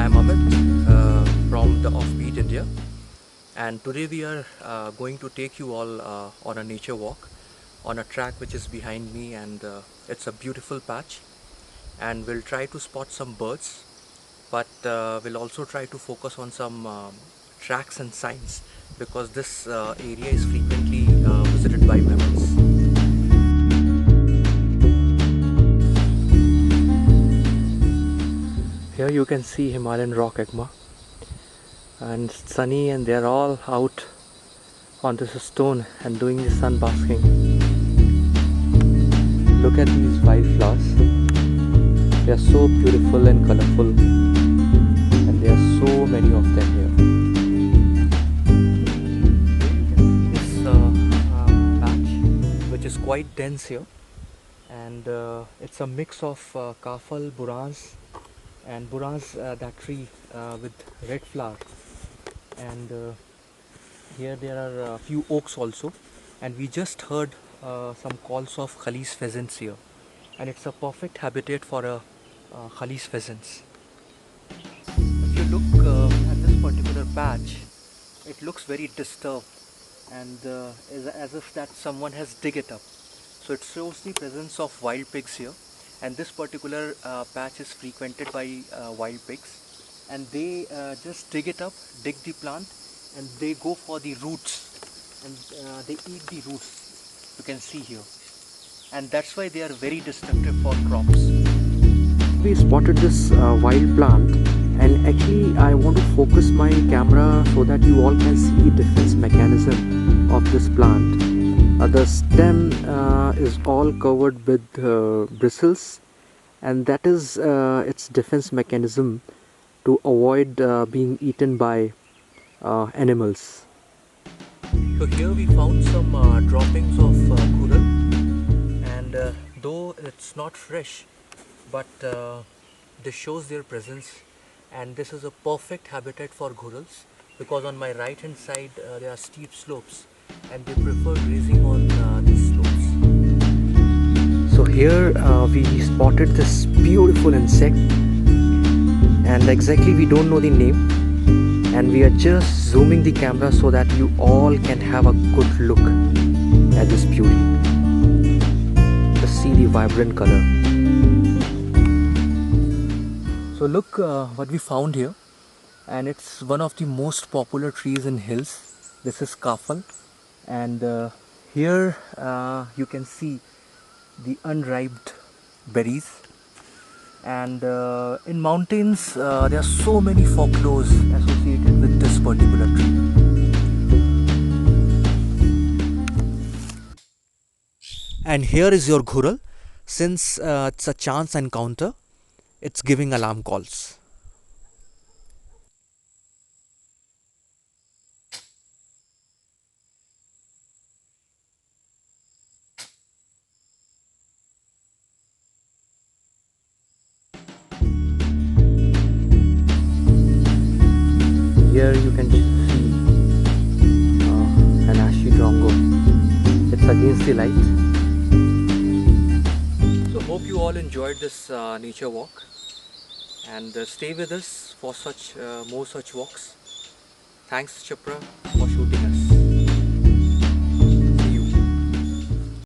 I am Amit from the Offbeat India, and today we are going to take you all on a nature walk on a track which is behind me, and it's a beautiful patch. And we'll try to spot some birds, but we'll also try to focus on some tracks and signs because this area is frequently visited by mammals. Here you can see Himalayan rock egma, and it's sunny, and they're all out on this stone and doing the sun basking. Look at these wildflowers. They are so beautiful and colorful, and there are so many of them here. This patch, which is quite dense here, and it's a mix of kafal, burans, and burans, that tree with red flower, and here there are a few oaks also, and we just heard some calls of Khalis pheasants here, and it's a perfect habitat for a Khalis pheasants. If you look at this particular patch, it looks very disturbed, and as if that someone has dig it up. So it shows the presence of wild pigs here, and this particular patch is frequented by wild pigs, and they just dig it up, dig the plant, and they go for the roots, and they eat the roots. You can see here, and that's why they are very destructive for crops. We spotted this wild plant, and actually I want to focus my camera so that you all can see the defense mechanism of this plant. The stem is all covered with bristles, and that is its defense mechanism to avoid being eaten by animals. So here we found some droppings of coral, and though it's not fresh, but this shows their presence, and this is a perfect habitat for ghurals because on my right hand side there are steep slopes, and they prefer grazing on these slopes. So here we spotted this beautiful insect, and exactly we don't know the name, and we are just zooming the camera so that you all can have a good look at this beauty. Just see the vibrant color. So look what we found here, and it's one of the most popular trees in hills. This is kafal, and here you can see the unripe berries, and in mountains there are so many folklores associated with this particular tree. And here is your ghural. Since it's a chance encounter, it's giving alarm calls. Here you can see an ashy drongo. It's against the light. So hope you all enjoyed this nature walk, and stay with us for such more such walks. Thanks Chopra for shooting.